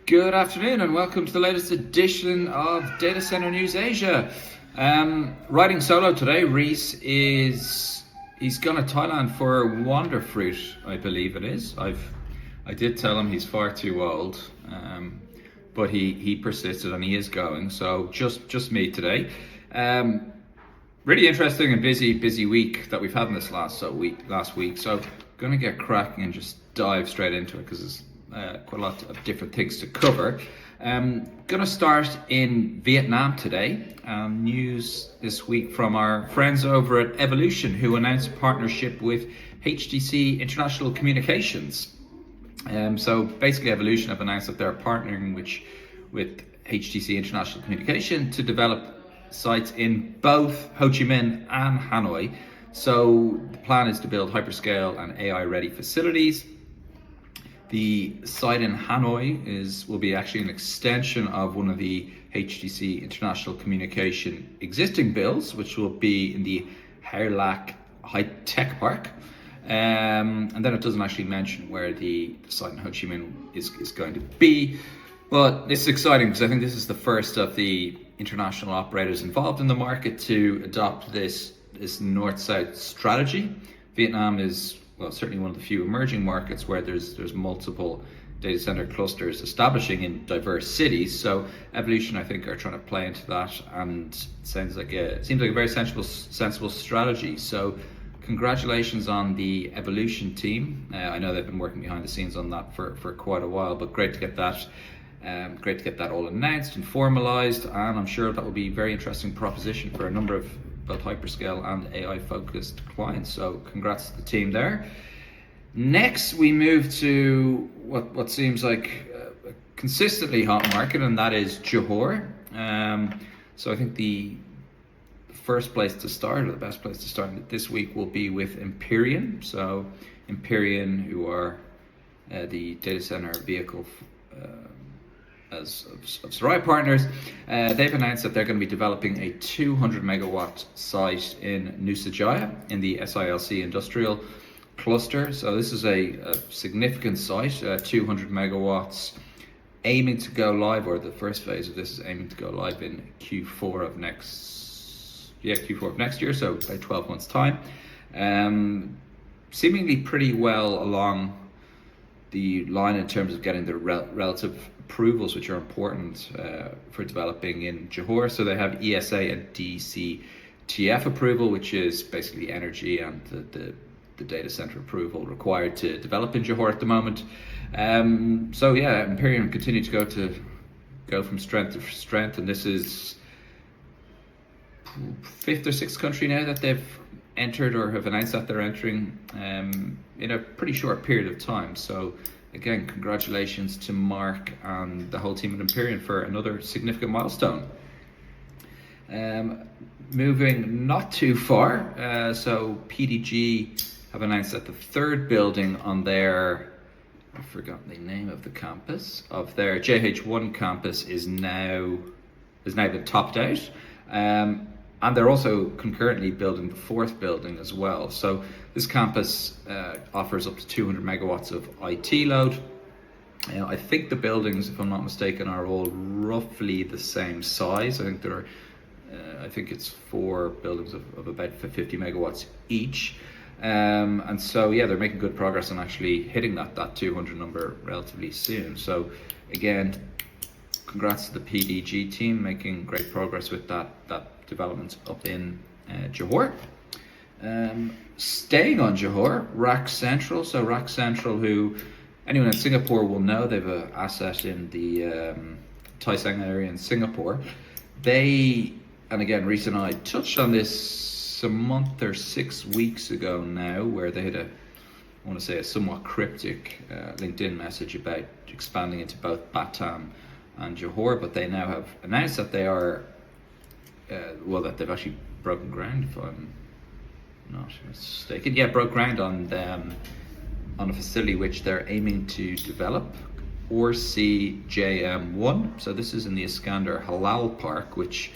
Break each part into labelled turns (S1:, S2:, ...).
S1: Good afternoon and welcome to the latest edition of Data Center News Asia. Riding solo today, Reese he's gone to Thailand for Wonderfruit, I believe it is. I did tell him he's far too old, but he persisted and he is going. So just me today. Really interesting and busy week that we've had in this last week. So gonna get cracking and just dive straight into it because it's quite a lot of different things to cover. Gonna start in Vietnam today. News this week from our friends over at Evolution, who announced a partnership with HTC International Communications. So basically Evolution have announced that they're partnering with HTC International Communication to develop sites in both Ho Chi Minh and Hanoi. So the plan is to build hyperscale and AI ready facilities. The site in Hanoi will be actually an extension of one of the HTC International Communication existing builds, which will be in the High Tech Park. And then it doesn't actually mention where the site in Ho Chi Minh is going to be. But this is exciting because I think this is the first of the international operators involved in the market to adopt this north-south strategy. Vietnam is, well, certainly one of the few emerging markets where there's multiple data center clusters establishing in diverse cities. So Evolution, I think, are trying to play into that, and seems like a very sensible strategy. So congratulations on the Evolution team. I know they've been working behind the scenes on that for quite a while, but great to get that. Great to get that all announced and formalized, and I'm sure that will be a very interesting proposition for a number of both hyperscale and AI focused clients. So congrats to the team there. Next, we move to what seems like a consistently hot market, and that is Johor. So I think the first place to start, or the best place to start this week, will be with Empyrion. So Empyrion, who are the data center vehicle of Sarai Partners, they've announced that they're going to be developing a 200 megawatt site in Nusa Jaya in the SILC industrial cluster. So this is a significant site, 200 megawatts, aiming to go live, or the first phase of this is aiming to go live in Q4 of next year, so about 12 months time. Seemingly pretty well along the line in terms of getting the relative approvals, which are important for developing in Johor. So they have ESA and DCTF approval, which is basically energy and the data center approval required to develop in Johor at the moment. So yeah, Empyrion continue to go from strength to strength, and this is fifth or sixth country now that they've entered or have announced that they're entering in a pretty short period of time. So again, congratulations to Mark and the whole team at Empyrion for another significant milestone. Moving not too far, so PDG have announced that the third building on their, I've forgotten the name of the campus, of their JH1 campus is now been topped out. And they're also concurrently building the fourth building as well. So this campus offers up to 200 megawatts of IT load. I think the buildings, if I'm not mistaken, are all roughly the same size. I think it's 4 buildings of about 50 megawatts each. And so yeah, they're making good progress on actually hitting that 200 number relatively soon. So again, congrats to the PDG team, making great progress with that development up in Johor. Staying on Johor, RAK Central. So RAK Central, who anyone in Singapore will know, they've an asset in the Tai Seng area in Singapore. And again, Reese and I touched on this a month or 6 weeks ago now, where they had a somewhat cryptic LinkedIn message about expanding into both Batam and Johor, but they now have announced that they are that they've actually broken ground, if I'm not mistaken. Yeah, broke ground on a facility which they're aiming to develop, 𝐜𝐸𝐬𝐸1. So this is in the Iskandar Halal Park, which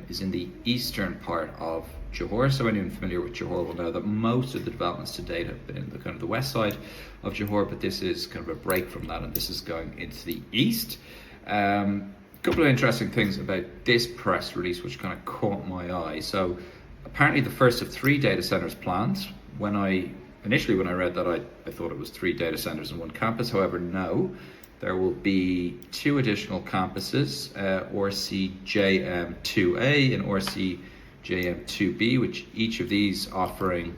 S1: is in the eastern part of Johor. So anyone familiar with Johor will know that most of the developments to date have been in the kind of the west side of Johor, but this is kind of a break from that, and this is going into the east. A couple of interesting things about this press release which kind of caught my eye. So apparently the first of 3 data centers planned. Initially when I read that, I thought it was 3 data centers in one campus. However, no. There will be 2 additional campuses, 𝐜𝐸𝐸 and 𝐜𝐸𝐸𝐸2B, which each of these offering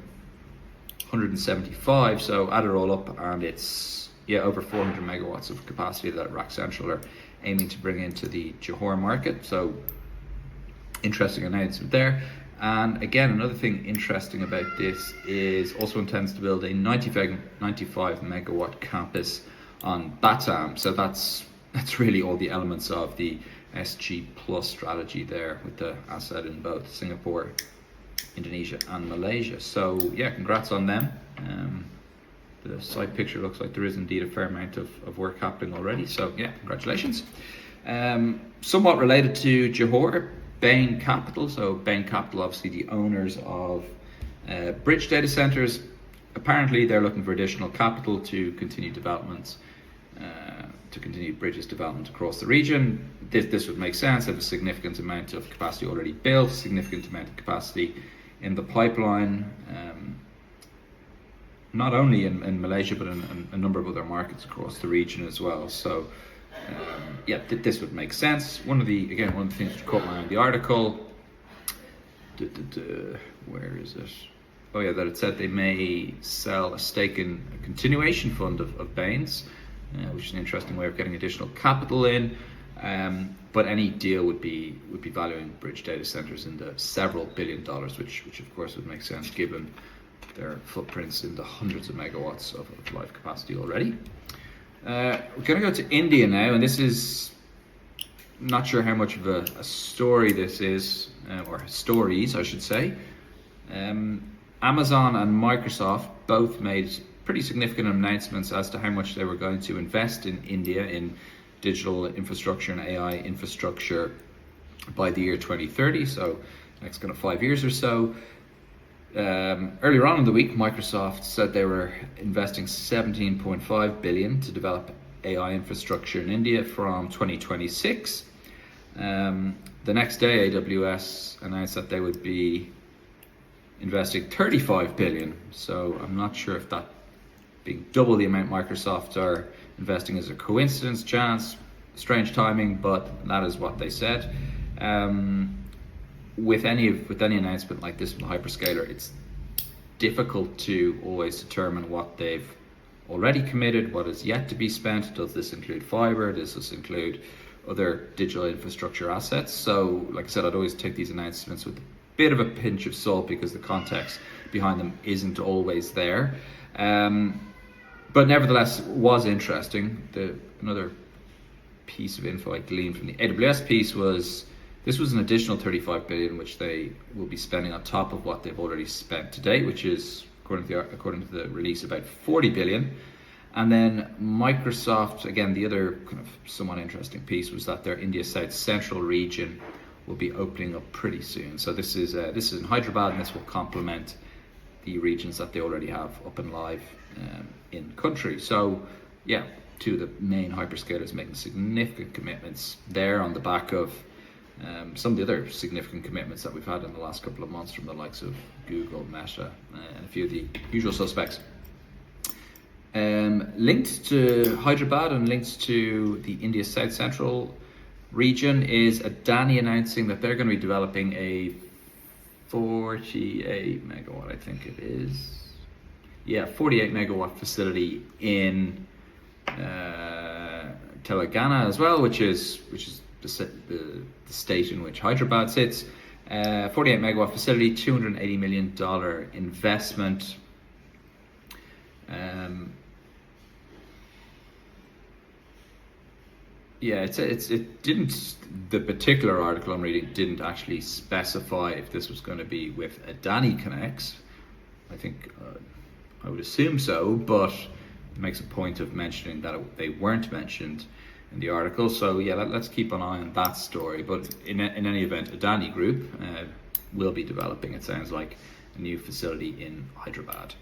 S1: 175. So add it all up, and it's over 400 megawatts of capacity that Rack Central are aiming to bring into the Johor market. So interesting announcement there. And again, another thing interesting about this is also intends to build a 95 megawatt campus on Batam. So that's really all the elements of the SG Plus strategy there, with the asset in both Singapore, Indonesia and Malaysia. So yeah, congrats on them. The site picture looks like there is indeed a fair amount of work happening already. So yeah, congratulations. Somewhat related to Johor, Bain Capital. So Bain Capital, obviously the owners of Bridge Data Centers. Apparently they're looking for additional capital to continue developments, to continue Bridges development across the region. This would make sense. They have a significant amount of capacity already built, significant amount of capacity in the pipeline, not only in Malaysia, but in a number of other markets across the region as well. So yeah, this would make sense. One of the things which caught my eye in the article, where is it? Oh yeah, that it said they may sell a stake in a continuation fund of Bain's, which is an interesting way of getting additional capital in. But any deal would be valuing Bridge Data Centers in the several $billion, which of course would make sense given their footprints in the hundreds of megawatts of live capacity already. We're going to go to India now, and this is not sure how much of a story this is, or stories I should say. Amazon and Microsoft both made pretty significant announcements as to how much they were going to invest in India in digital infrastructure and AI infrastructure by the year 2030, so next kind of 5 years or so. Earlier on in the week, Microsoft said they were investing 17.5 billion to develop AI infrastructure in India from 2026. The next day, AWS announced that they would be investing 35 billion. So I'm not sure if that being double the amount Microsoft are investing is a coincidence, chance, strange timing, but that is what they said. With any announcement like this from the hyperscaler, it's difficult to always determine what they've already committed, what is yet to be spent. Does this include fiber? Does this include other digital infrastructure assets? So like I said, I'd always take these announcements with a bit of a pinch of salt because the context behind them isn't always there. But nevertheless, it was interesting. Another piece of info I gleaned from the AWS piece was this was an additional 35 billion, which they will be spending on top of what they've already spent to date, which is, according to the release, about 40 billion. And then Microsoft, again, the other kind of somewhat interesting piece was that their India South Central region will be opening up pretty soon. So this is in Hyderabad, and this will complement the regions that they already have up and live in country. So yeah, two of the main hyperscalers making significant commitments there on the back of some of the other significant commitments that we've had in the last couple of months from the likes of Google, Meta, and a few of the usual suspects. Linked to Hyderabad and linked to the India South Central region is Adani announcing that they're going to be developing a 48 megawatt, I think it is. Yeah, 48 megawatt facility in Telangana as well, which is the state in which Hyderabad sits. 48 megawatt facility, $280 million investment. Yeah, it didn't, the particular article I'm reading didn't actually specify if this was going to be with Adani Connects. I think, I would assume so, but it makes a point of mentioning that they weren't mentioned in the article. So yeah, let's keep an eye on that story. But in any event, Adani Group, will be developing, it sounds like, a new facility in Hyderabad.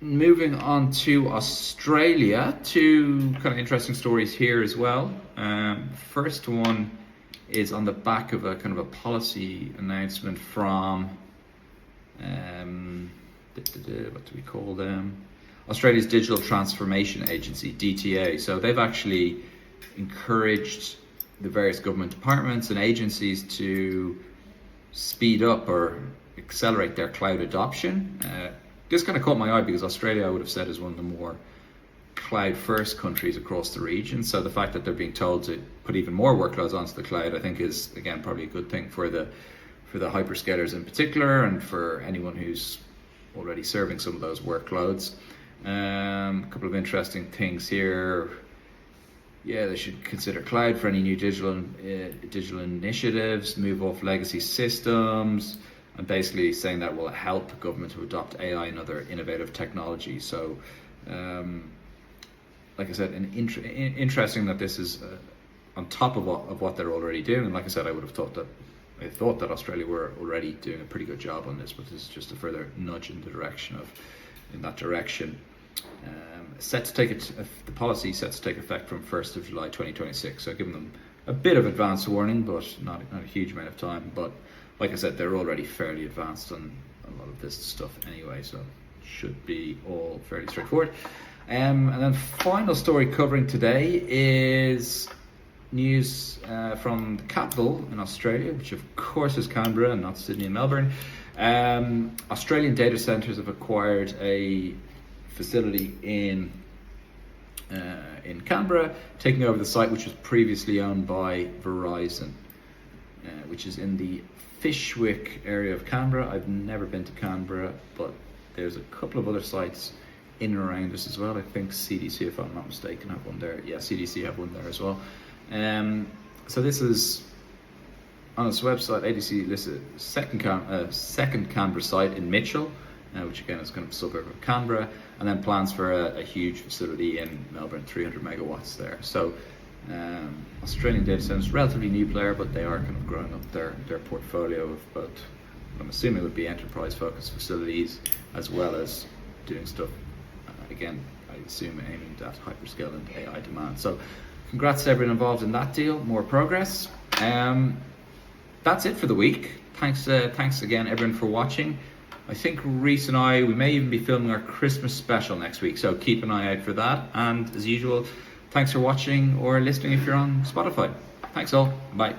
S1: Moving on to Australia, two kind of interesting stories here as well. First one is on the back of a kind of a policy announcement from what do we call them? Australia's Digital Transformation Agency, DTA. So they've actually encouraged the various government departments and agencies to speed up or accelerate their cloud adoption. This kind of caught my eye because Australia, I would have said, is one of the more cloud-first countries across the region. So the fact that they're being told to put even more workloads onto the cloud, I think, is again probably a good thing for the hyperscalers in particular, and for anyone who's already serving some of those workloads. A couple of interesting things here. Yeah, they should consider cloud for any new digital initiatives, move off legacy systems, and basically saying that will help government to adopt AI and other innovative technology. So, like I said, interesting that this is on top of what they're already doing. And like I said, I thought that Australia were already doing a pretty good job on this, but this is just a further nudge in that direction. The policy set to take effect from 1st of July 2026. So giving them a bit of advance warning, but not a huge amount of time. But like I said, they're already fairly advanced on a lot of this stuff anyway, so should be all fairly straightforward. And then final story covering today is news from the capital in Australia, which of course is Canberra and not Sydney and Melbourne. Australian data centres have acquired a facility in Canberra, taking over the site which was previously owned by Verizon, which is in the Fyshwick area of Canberra. I've never been to Canberra, but there's a couple of other sites in and around us as well. I think CDC, if I'm not mistaken, have one there. Yeah, CDC have one there as well. So this is on its website. ADC listed second Canberra site in Mitchell, which again is kind of a suburb of Canberra, and then plans for a huge facility in Melbourne, 300 megawatts there. So Australian data centers, relatively new player, but they are kind of growing up their portfolio of both, I'm assuming would be enterprise focused facilities, as well as doing stuff, again, I assume aiming at hyperscale and AI demand. So congrats to everyone involved in that deal, more progress. That's it for the week. Thanks again everyone for watching. I think Reese and we may even be filming our Christmas special next week, so keep an eye out for that. And as usual, thanks for watching or listening if you're on Spotify. Thanks all, bye.